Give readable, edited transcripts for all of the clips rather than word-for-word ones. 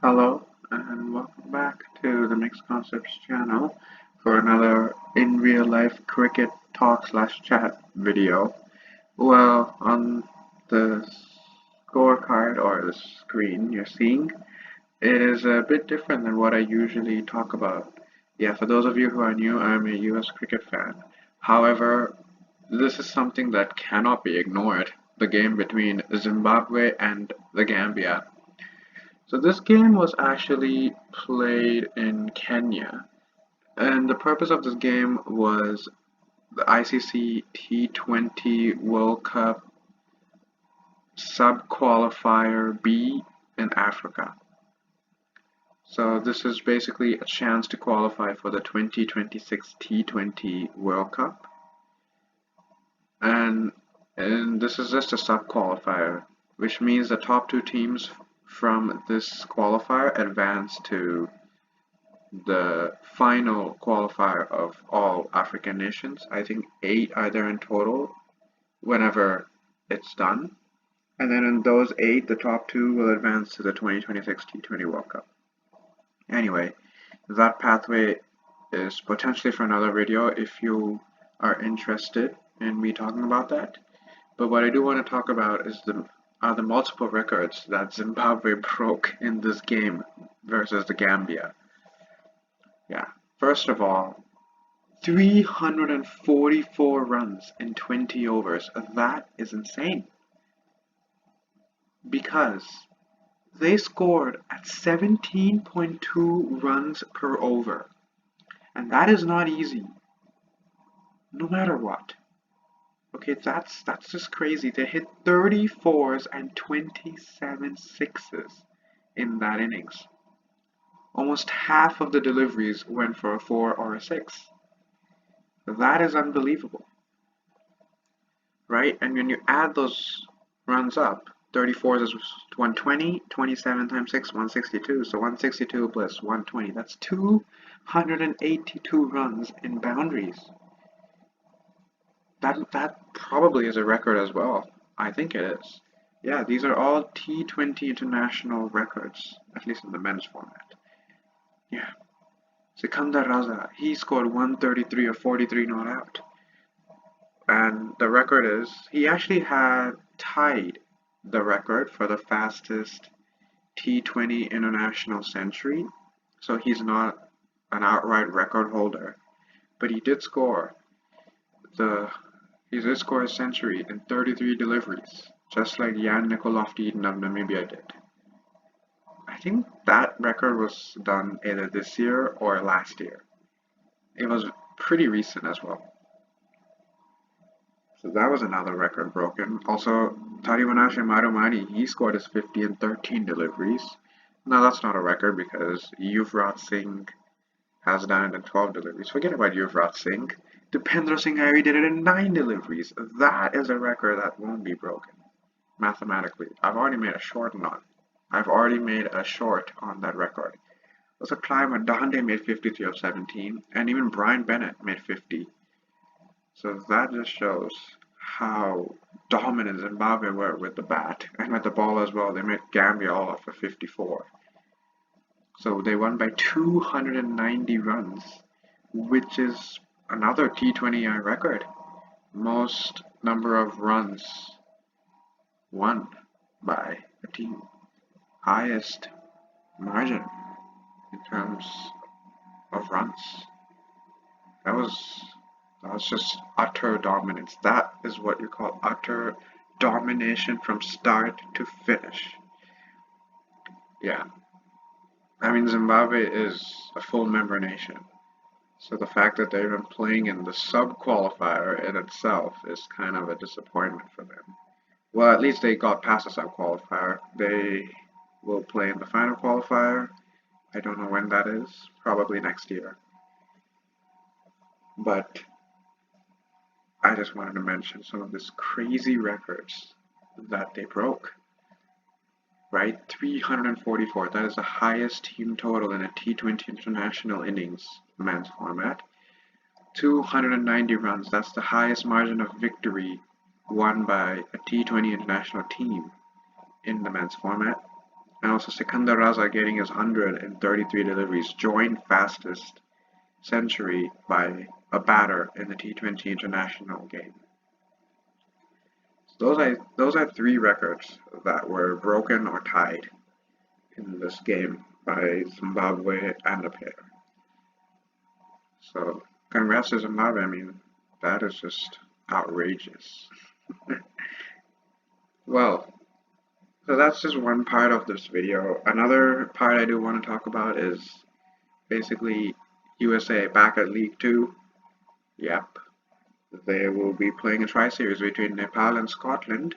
Hello, and welcome back to the Mixed Concepts channel for another in real life cricket talk/chat video. Well, on the scorecard or the screen you're seeing, it is a bit different than what I usually talk about. Yeah, for those of you who are new, I'm a US cricket fan. However, this is something that cannot be ignored, the game between Zimbabwe and the Gambia. So this game was actually played in Kenya, and the purpose of this game was the ICC T20 World Cup sub-qualifier B in Africa. So this is basically a chance to qualify for the 2026 T20 World Cup, and and this is just a sub-qualifier, which means the top two teams from this qualifier advance to the final qualifier of all African nations. I think 8 are there in total whenever it's done. And then in those 8, the top 2 will advance to the 2026 T20 World Cup. Anyway, that pathway is potentially for another video if you are interested in me talking about that. But what I do want to talk about is the multiple records that Zimbabwe broke in this game versus the Gambia. Yeah, first of all, 344 runs in 20 overs. That is insane. Because they scored at 17.2 runs per over. And that is not easy, no matter what. Okay, that's just crazy. They hit 34s and 27 sixes in that innings. Almost half of the deliveries went for a 4 or a 6. That is unbelievable, right? And when you add those runs up, 34 is 120, 27 times 6, 162. So 162 plus 120, that's 282 runs in boundaries. That probably is a record as well. I think it is. Yeah, these are all T20 international records, at least in the men's format. Yeah. Sikandar Raza, he scored 133 or 43 not out. And the record is, he actually had tied the record for the fastest T20 international century. So he's not an outright record holder. But he did score he did score a century in 33 deliveries, just like Jan Nicolofty of Namibia did. I think that record was done either this year or last year. It was pretty recent as well. So that was another record broken. Also, Tariwanashe Marumani, he scored his 50 in 13 deliveries. Now that's not a record because Yuvraj Singh has done it in 12 deliveries. Forget about Yuvraj Singh. Dipendra Singh Airi did it in 9 deliveries. That is a record that won't be broken mathematically. I've already made a short on that record. There's a time when Dande made 53 of 17, and even Brian Bennett made 50. So that just shows how dominant Zimbabwe were with the bat and with the ball as well. They made Gambia all up for 54. So they won by 290 runs, which is another T20I record. Most number of runs won by a team. Highest margin in terms of runs. That was just utter dominance. That is what you call utter domination from start to finish. Yeah. I mean, Zimbabwe is a full member nation. So the fact that they're even playing in the sub-qualifier in itself is kind of a disappointment for them. Well, at least they got past the sub-qualifier. They will play in the final qualifier. I don't know when that is. Probably next year. But I just wanted to mention some of these crazy records that they broke. Right? 344. That is the highest team total in a T20 international innings men's format. 290 runs. That's the highest margin of victory won by a T20 international team in the men's format. And also Sikandar Raza getting his 133 deliveries, joint fastest century by a batter in the T20 international game. So those are three records that were broken or tied in this game by Zimbabwe and a player. So congrats to Zimbabwe. I mean, that is just outrageous. Well, so that's just one part of this video. Another part I do want to talk about is basically USA back at League 2. Yep. They will be playing a tri-series between Nepal and Scotland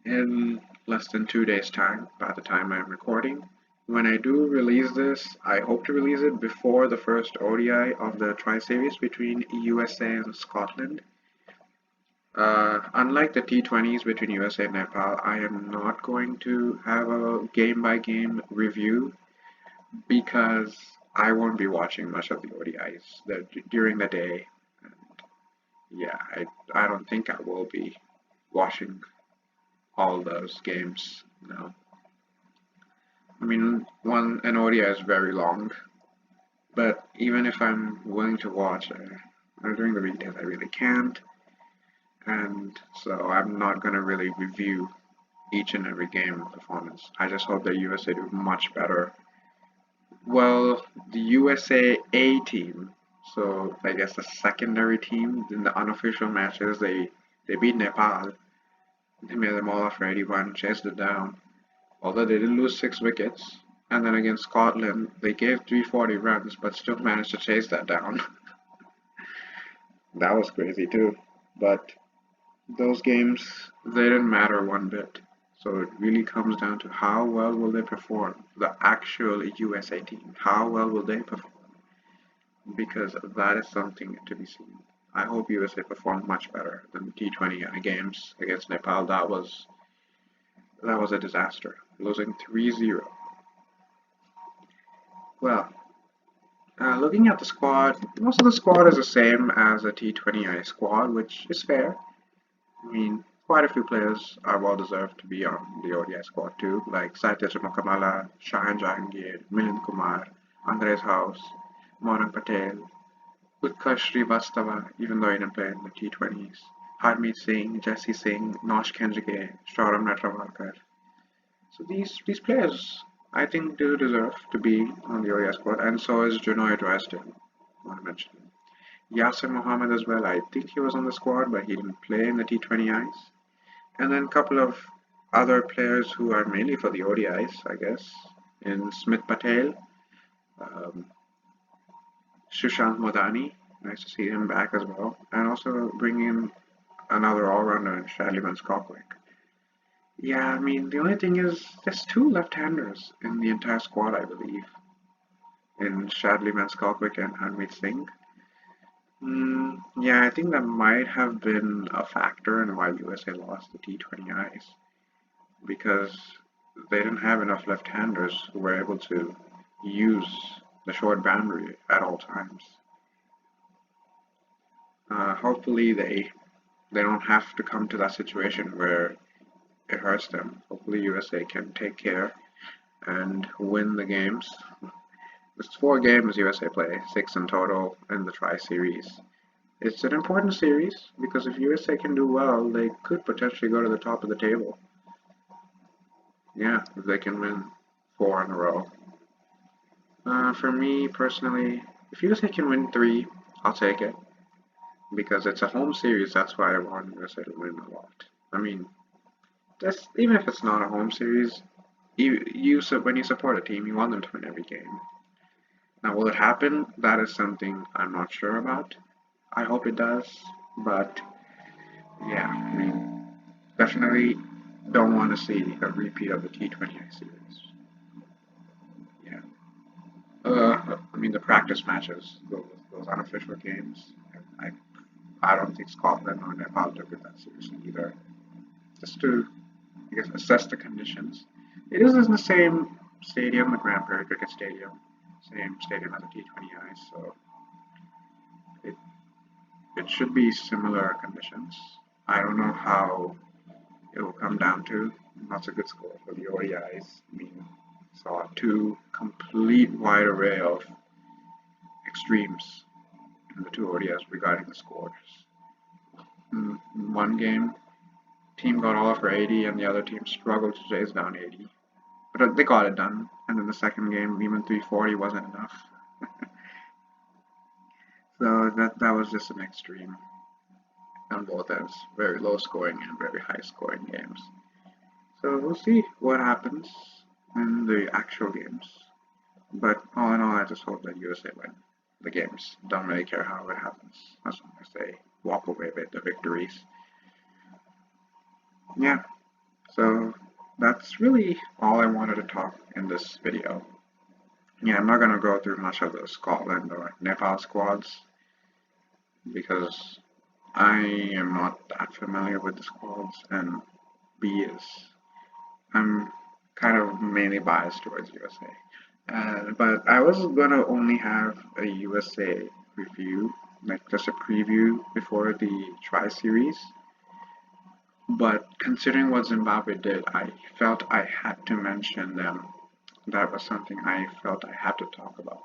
in less than 2 days' time by the time I'm recording. When I do release this, I hope to release it before the first ODI of the tri-series between USA and Scotland. Unlike the T20s between USA and Nepal, I am not going to have a game-by-game review because I won't be watching much of the ODIs during the day. And yeah, I don't think I will be watching all those games. No. I mean, an ODI is very long, but even if I'm willing to watch during the weekdays, I really can't. And so I'm not going to really review each and every game performance. I just hope that USA do much better. Well, the USA A team, so I guess the secondary team in the unofficial matches, they beat Nepal. They made them all off for 81, chased it down. Although they did lose 6 wickets, and then against Scotland, they gave 340 runs, but still managed to chase that down. That was crazy too. But those games, they didn't matter one bit. So it really comes down to how well will they perform, the actual USA team. How well will they perform? Because that is something to be seen. I hope USA performed much better than the T20I games against Nepal. That was a disaster, losing 3-0. Well, looking at the squad, most of the squad is the same as a T20I squad, which is fair. I mean, quite a few players are well deserved to be on the ODI squad too, like Satyaj Mukamala, Shahan Jahangir, Milind Kumar, Andres House, Moran Patel, Utkarsh Srivastava, even though he didn't play in the T20s, Harmeet Singh, Jesse Singh, Nosh Khenjige, Shauram Natravalkar. So these players, I think, do deserve to be on the ODI squad, and so is Junoy Drysdale, I want to mention him. Yasir Mohammed as well, I think he was on the squad, but he didn't play in the T20Is. And then a couple of other players who are mainly for the ODIs, I guess, in Smith Patel, Sushant Modani, nice to see him back as well, and also bring in another all-rounder in Shadliman Skokwick. Yeah, I mean, the only thing is there's 2 left-handers in the entire squad, I believe, in Shadliman Skokwick and Harmeet Singh. Yeah, I think that might have been a factor in why USA lost the T20Is, because they didn't have enough left-handers who were able to use the short boundary at all times. Hopefully they don't have to come to that situation where it hurts them. Hopefully USA can take care and win the games. It's 4 games USA play, 6 in total in the tri-series. It's an important series because if USA can do well, they could potentially go to the top of the table. Yeah, if they can win 4 in a row. For me personally, if USA can win 3, I'll take it. Because it's a home series, that's why I want USA to win a lot. I mean, even if it's not a home series, when you support a team, you want them to win every game. Now, will it happen? That is something I'm not sure about. I hope it does, but yeah, I mean, definitely don't want to see a repeat of the T20I series. Yeah. I mean, the practice matches, those unofficial games, I don't think Scotland or Nepal took it that seriously either. Just to, I guess, assess the conditions. It is in the same stadium, the Grand Prairie Cricket Stadium, same stadium as the T20I, so it should be similar conditions. I don't know how it will come down to. That's a good score for the ODIs. I mean, saw two complete wide array of extremes in the two ODIs regarding the scores. In one game, team got all for 80 and the other team struggled to chase down 80. But they got it done. And then the second game, even 340 wasn't enough. So that was just an extreme on both ends. Very low scoring and very high scoring games. So we'll see what happens in the actual games. But all in all, I just hope that USA win the games. Don't really care how it happens, as long as they walk away with the victories. Yeah, so that's really all I wanted to talk in this video. Yeah, I'm not going to go through much of the Scotland or Nepal squads because I am not that familiar with the squads, and B is I'm kind of mainly biased towards USA. But I was gonna only have a USA review, like just a preview before the Tri Series. But considering what Zimbabwe did, I felt I had to mention them. That was something I felt I had to talk about.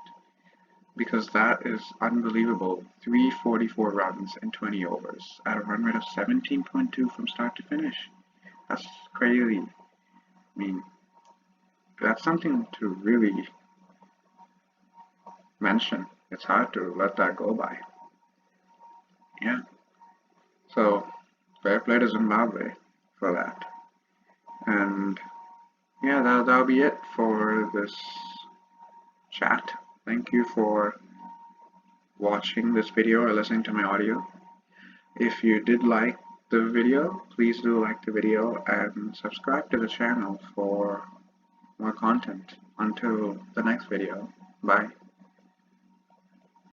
Because that is unbelievable. 344 runs in 20 overs at a run rate of 17.2 from start to finish. That's crazy. I mean, that's something to really mention. It's hard to let that go by. Yeah. So, fair play to Zimbabwe for that. And yeah, that'll be it for this chat. Thank you for watching this video or listening to my audio. If you did like the video, please do like the video and subscribe to the channel for more content. Until the next video, bye.